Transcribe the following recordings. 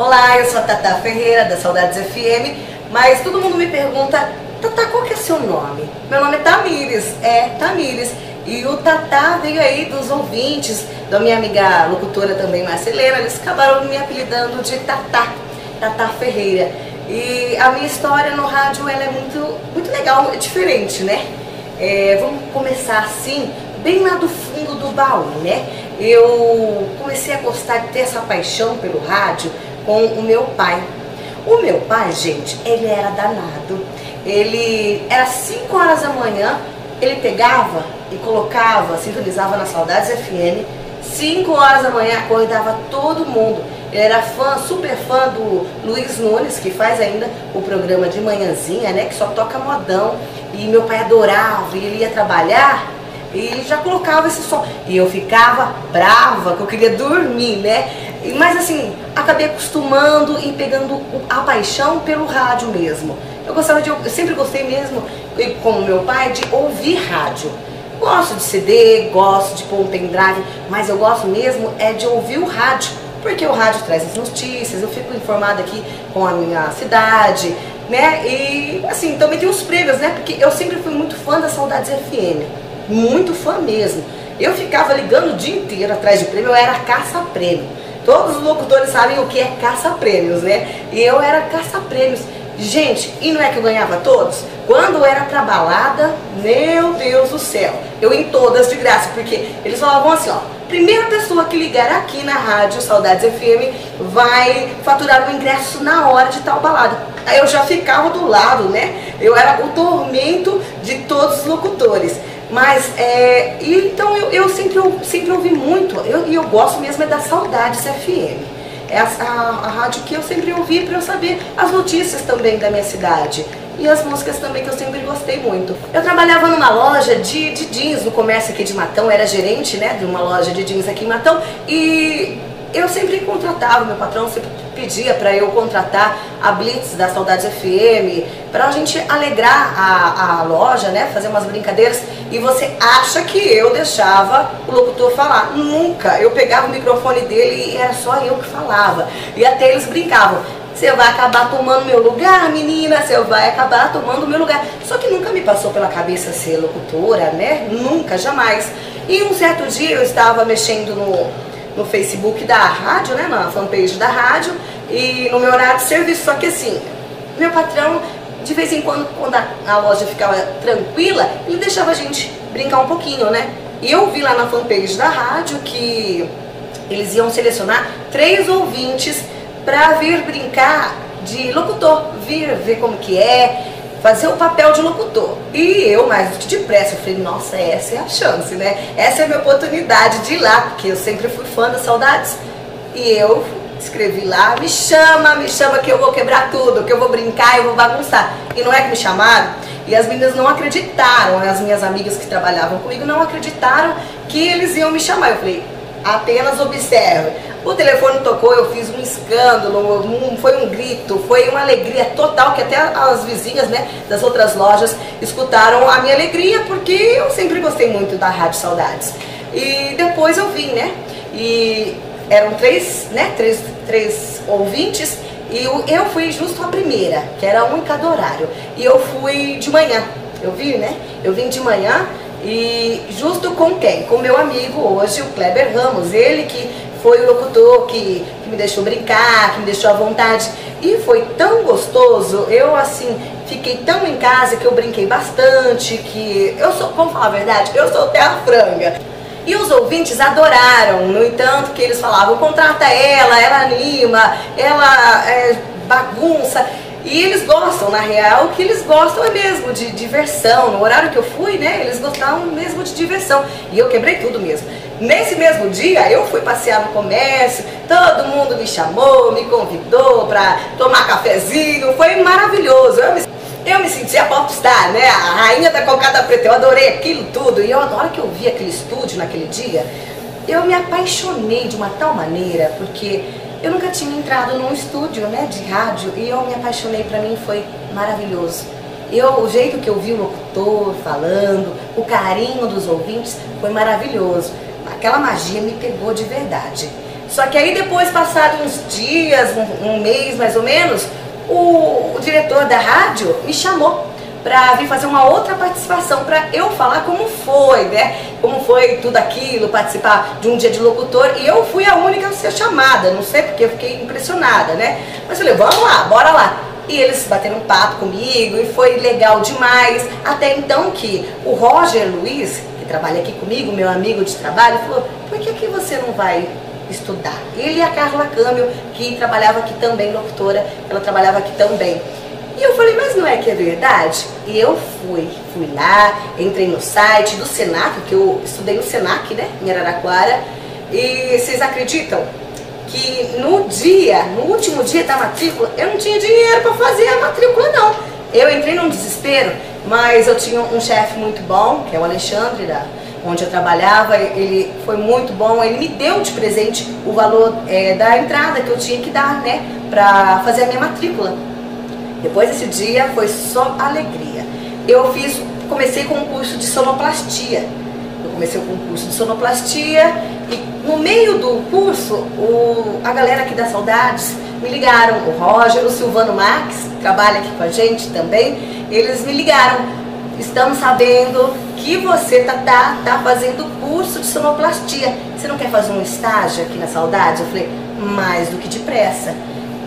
Olá, eu sou a Tata Ferreira, da Saudades FM, mas todo mundo me pergunta, Tata, qual que é seu nome? Meu nome é Tamires, Tamires. E o Tata veio aí dos ouvintes, da minha amiga locutora também, Marcelena, eles acabaram me apelidando de Tata Ferreira. E a minha história no rádio, ela é muito legal, é diferente, né? Vamos começar assim, bem lá do fundo do baú, né? Eu comecei a gostar de ter essa paixão pelo rádio com o meu pai. O meu pai, gente, ele era danado. Ele era 5 horas da manhã, ele pegava e colocava, sintonizava na Saudades FM. 5 horas da manhã, acordava todo mundo. Ele era super fã do Luiz Nunes, que faz ainda o programa de manhãzinha, né? Que só toca modão. E meu pai adorava, e ele ia trabalhar e ele já colocava esse som. E eu ficava brava, que eu queria dormir, né? Mas assim, acabei acostumando e pegando a paixão pelo rádio mesmo. Eu sempre gostei mesmo, como meu pai, de ouvir rádio. Gosto de CD, gosto de pôr um pendrive, mas eu gosto mesmo de ouvir o rádio. Porque o rádio traz as notícias, eu fico informada aqui com a minha cidade, né? E assim, também tem os prêmios, né? Porque eu sempre fui muito fã da Saudades FM, muito fã mesmo. Eu ficava ligando o dia inteiro atrás de prêmio, eu era caça-prêmio. Todos os locutores sabem o que é caça-prêmios, né? E eu era caça-prêmios. Gente, e não é que eu ganhava todos? Quando era pra balada, meu Deus do céu, eu em todas de graça, porque eles falavam assim, ó, primeira pessoa que ligar aqui na rádio Saudades FM vai faturar o ingresso na hora de tal balada. Aí eu já ficava do lado, né? Eu era o tormento de todos os locutores. Mas, então eu sempre ouvi muito, e eu gosto mesmo da Saudades FM. É a rádio que eu sempre ouvi para eu saber as notícias também da minha cidade. E as músicas também que eu sempre gostei muito. Eu trabalhava numa loja de jeans no comércio aqui de Matão, era gerente, né, de uma loja de jeans aqui em Matão. E eu sempre contratava, meu patrão sempre pedia para eu contratar a Blitz da Saudades FM, para a gente alegrar a loja, né, fazer umas brincadeiras. E você acha que eu deixava o locutor falar? Nunca! Eu pegava o microfone dele e era só eu que falava. E até eles brincavam. Você vai acabar tomando meu lugar, menina, você vai acabar tomando meu lugar. Só que nunca me passou pela cabeça ser locutora, né? Nunca, jamais. E um certo dia eu estava mexendo no Facebook da rádio, né? Na fanpage da rádio, e no meu horário de serviço. Só que assim, meu patrão, de vez em quando a loja ficava tranquila, ele deixava a gente brincar um pouquinho, né? E eu vi lá na fanpage da rádio que eles iam selecionar 3 ouvintes para vir brincar de locutor, vir ver como que é, fazer o papel de locutor. E eu, mais depressa, eu falei, nossa, essa é a chance, né? Essa é a minha oportunidade de ir lá, porque eu sempre fui fã das Saudades. E eu escrevi lá, me chama que eu vou quebrar tudo, que eu vou brincar, eu vou bagunçar. E não é que me chamaram? E as meninas não acreditaram, as minhas amigas que trabalhavam comigo não acreditaram que eles iam me chamar. Eu falei, apenas observe. O telefone tocou, eu fiz um escândalo, foi um grito, foi uma alegria total, que até as vizinhas, né, das outras lojas escutaram a minha alegria, porque eu sempre gostei muito da Rádio Saudades. E depois eu vim, né, e eram 3 ouvintes, e eu fui justo a primeira, que era um em cada horário, e eu fui de manhã, eu vim de manhã, e justo com quem? Com meu amigo hoje, o Kleber Ramos, ele que foi o locutor que me deixou brincar, que me deixou à vontade. E foi tão gostoso, eu assim, fiquei tão em casa que eu brinquei bastante, que vamos falar a verdade, eu soltei a franga. E os ouvintes adoraram, no entanto que eles falavam, contrata ela anima, ela bagunça. E eles gostam, na real, o que eles gostam é mesmo de diversão. No horário que eu fui, né, eles gostavam mesmo de diversão. E eu quebrei tudo mesmo. Nesse mesmo dia, eu fui passear no comércio, todo mundo me chamou, me convidou para tomar cafezinho, foi maravilhoso. Eu me senti a popstar, né, a rainha da cocada preta, eu adorei aquilo tudo. E a hora que eu vi aquele estúdio naquele dia, eu me apaixonei de uma tal maneira, porque eu nunca tinha entrado num estúdio, né, de rádio, e eu me apaixonei, pra mim foi maravilhoso. O jeito que eu vi o locutor falando, o carinho dos ouvintes, foi maravilhoso. Aquela magia me pegou de verdade. Só que aí depois, passado uns dias, um mês mais ou menos, o diretor da rádio me chamou para vir fazer uma outra participação, para eu falar como foi, né? Como foi tudo aquilo, participar de um dia de locutor. E eu fui a única a ser chamada, não sei porque eu fiquei impressionada, né? Mas eu falei, vamos lá, bora lá. E eles bateram um papo comigo e foi legal demais. Até então que o Roger Luiz, que trabalha aqui comigo, meu amigo de trabalho, falou, por que você não vai estudar? Ele e a Carla Câmbio, que trabalhava aqui também, locutora, ela trabalhava aqui também. E eu falei, mas não é que é verdade? E eu fui lá, entrei no site do Senac, que eu estudei no Senac, né, em Araraquara, e vocês acreditam que no último dia da matrícula, eu não tinha dinheiro para fazer a matrícula, não. Eu entrei num desespero, mas eu tinha um chefe muito bom, que é o Alexandre, onde eu trabalhava, ele foi muito bom, ele me deu de presente o valor da entrada que eu tinha que dar, né, para fazer a minha matrícula. Depois desse dia foi só alegria. Eu comecei com um curso de sonoplastia. Eu comecei com um curso de sonoplastia e no meio do curso, a galera aqui da Saudades me ligaram, o Roger, o Silvano Marques, que trabalha aqui com a gente também, eles me ligaram. Estamos sabendo que você tá fazendo curso de sonoplastia. Você não quer fazer um estágio aqui na Saudades? Eu falei, mais do que depressa.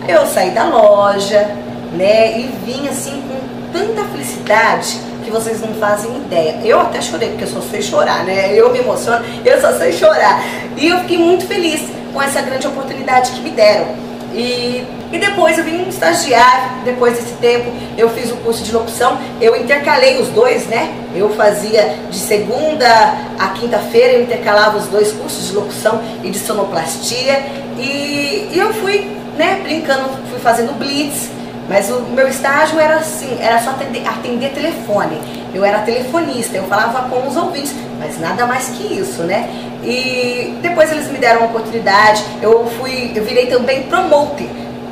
Eu saí da loja, né, e vim assim com tanta felicidade que vocês não fazem ideia. Eu até chorei, porque eu só sei chorar, né? Eu me emociono, eu só sei chorar. E eu fiquei muito feliz com essa grande oportunidade que me deram. E depois eu vim estagiar, depois desse tempo eu fiz o curso de locução, eu intercalei os dois, né? Eu fazia de segunda a quinta-feira, eu intercalava os dois cursos de locução e de sonoplastia. E eu fui, né, brincando, fui fazendo blitz. Mas o meu estágio era assim, era só atender telefone. Eu era telefonista, eu falava com os ouvintes, mas nada mais que isso, né? E depois eles me deram uma oportunidade, eu virei também promoter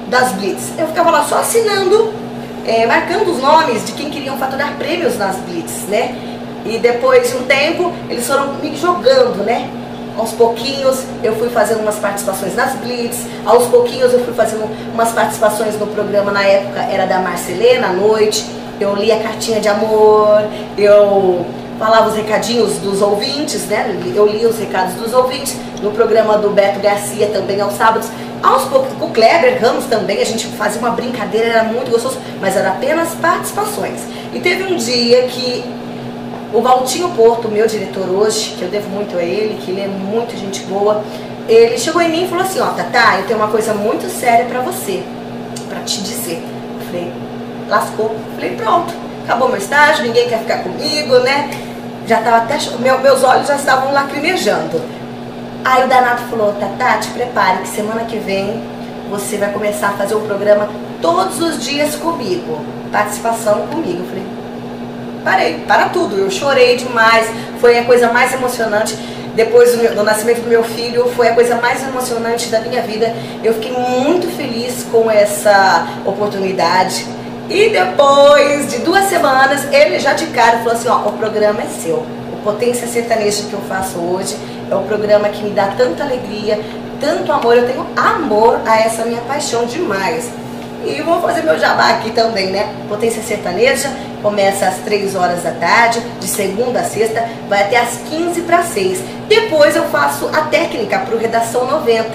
das Blitz. Eu ficava lá só assinando, marcando os nomes de quem queriam faturar prêmios nas Blitz, né? E depois de um tempo, eles foram me jogando, né? Aos pouquinhos eu fui fazendo umas participações nas Blitz, aos pouquinhos eu fui fazendo umas participações no programa, na época era da Marcelena à noite, eu lia cartinha de amor, eu falava os recadinhos dos ouvintes, né? Eu lia os recados dos ouvintes, no programa do Beto Garcia também aos sábados, aos poucos, com o Kleber Ramos também, a gente fazia uma brincadeira, era muito gostoso, mas era apenas participações. E teve um dia que o Valtinho Porto, meu diretor hoje, que eu devo muito a ele, que ele é muito gente boa, ele chegou em mim e falou assim, ó, Tatá, eu tenho uma coisa muito séria pra você, pra te dizer. Eu falei, lascou. Eu falei, pronto, acabou meu estágio, ninguém quer ficar comigo, né? Já tava até, meus olhos já estavam lacrimejando. Aí o danado falou, Tatá, te prepare que semana que vem você vai começar a fazer um programa todos os dias comigo, participação comigo. Eu falei, parei, para tudo, eu chorei demais, foi a coisa mais emocionante, depois do nascimento do meu filho, foi a coisa mais emocionante da minha vida, eu fiquei muito feliz com essa oportunidade, e depois de 2 semanas, ele já de cara falou assim, ó, o programa é seu, o Potência Sertaneja que eu faço hoje, é o programa que me dá tanta alegria, tanto amor, eu tenho amor a essa minha paixão demais. E vou fazer meu jabá aqui também, né? Potência Sertaneja começa às 3 horas da tarde, de segunda a sexta, vai até às 15:45. Depois eu faço a técnica para o Redação 90,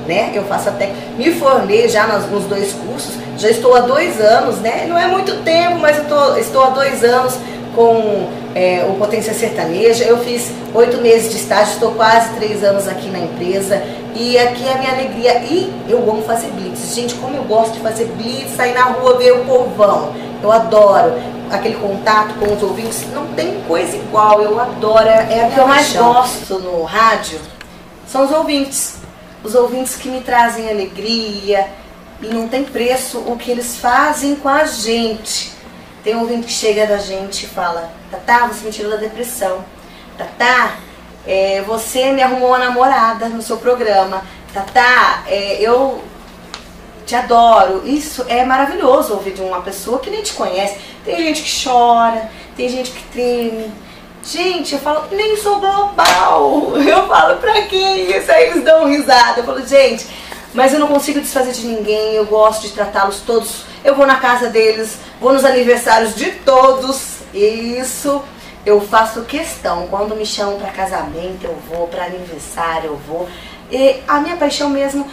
né? Eu faço a técnica, me formei já nos 2 cursos, já estou há 2 anos, né? Não é muito tempo, mas eu estou há 2 anos com o Potência Sertaneja. Eu fiz 8 meses de estágio, estou quase 3 anos aqui na empresa. E aqui é a minha alegria. E eu amo fazer blitz. Gente, como eu gosto de fazer blitz, sair na rua, ver o povão. Eu adoro aquele contato com os ouvintes. Não tem coisa igual, eu adoro. É a que eu mais gosto no rádio, são os ouvintes. Os ouvintes que me trazem alegria. E não tem preço o que eles fazem com a gente. Tem um ouvinte que chega da gente e fala, Tatá, você me tirou da depressão. Tatá, você me arrumou uma namorada no seu programa. Tatá, eu te adoro. Isso é maravilhoso ouvir de uma pessoa que nem te conhece. Tem gente que chora, tem gente que treme, Gente, eu falo, nem sou global. Eu falo, pra que isso? Aí eles dão risada. Eu falo, gente, mas eu não consigo desfazer de ninguém. Eu gosto de tratá-los todos. Eu vou na casa deles, vou nos aniversários de todos. Isso eu faço questão. Quando me chamam pra casamento, eu vou. Pra aniversário, eu vou. E a minha paixão mesmo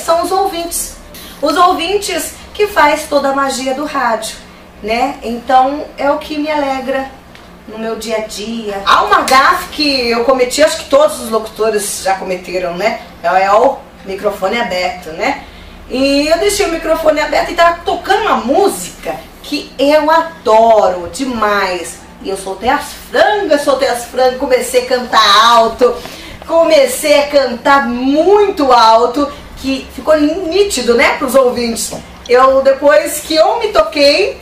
são os ouvintes. Os ouvintes que faz toda a magia do rádio, né? Então é o que me alegra no meu dia a dia. Há uma gafe que eu cometi, acho que todos os locutores já cometeram, né? É o microfone aberto, né? E eu deixei o microfone aberto e tava tocando uma música que eu adoro demais. E eu soltei as frangas, comecei a cantar alto, comecei a cantar muito alto, que ficou nítido, né, pros ouvintes. Depois que eu me toquei,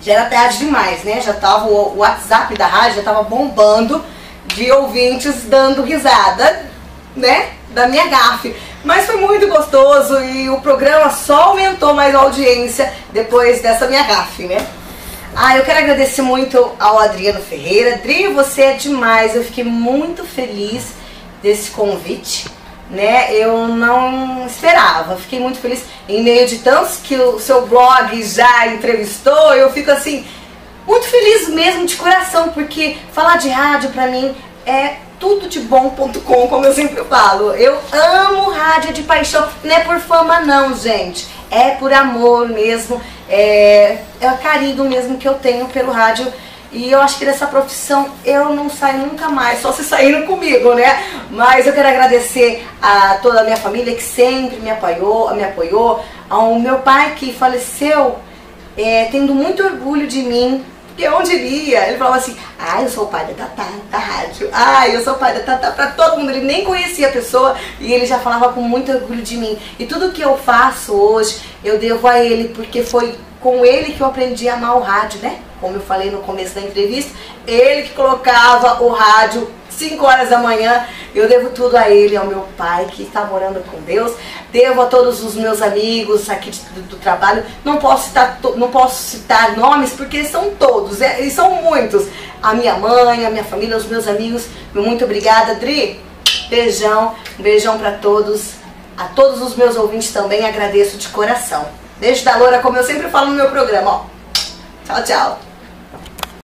já era tarde demais, né? Já tava o WhatsApp da rádio, já tava bombando de ouvintes dando risada, né? Da minha gafe. Mas foi muito gostoso e o programa só aumentou mais a audiência depois dessa minha gafe, né? Eu quero agradecer muito ao Adriano Ferreira. Adri, você é demais. Eu fiquei muito feliz desse convite, né? Eu não esperava, fiquei muito feliz em meio de tantos que o seu blog já entrevistou. Eu fico assim muito feliz mesmo de coração, porque falar de rádio pra mim é tudodebom.com, como eu sempre falo. Eu amo rádio de paixão, não é por fama não, gente, é por amor mesmo, é o carinho mesmo que eu tenho pelo rádio. E eu acho que dessa profissão eu não saio nunca mais, só se saíram comigo, né? Mas eu quero agradecer a toda a minha família que sempre me apoiou, ao meu pai que faleceu, tendo muito orgulho de mim, porque eu diria, ele falava assim, eu sou o pai da Tatá, da rádio, eu sou o pai da Tatá, pra todo mundo, ele nem conhecia a pessoa e ele já falava com muito orgulho de mim. E tudo que eu faço hoje, eu devo a ele, porque foi com ele que eu aprendi a amar o rádio, né? Como eu falei no começo da entrevista, ele que colocava o rádio 5 horas da manhã. Eu devo tudo a ele, ao meu pai que está morando com Deus. Devo a todos os meus amigos aqui do trabalho. Não posso citar nomes porque são todos, e são muitos. A minha mãe, a minha família, os meus amigos. Muito obrigada, Adri. Beijão, um beijão para todos. A todos os meus ouvintes também agradeço de coração. Beijo da Loura, como eu sempre falo no meu programa, ó. Tchau, tchau.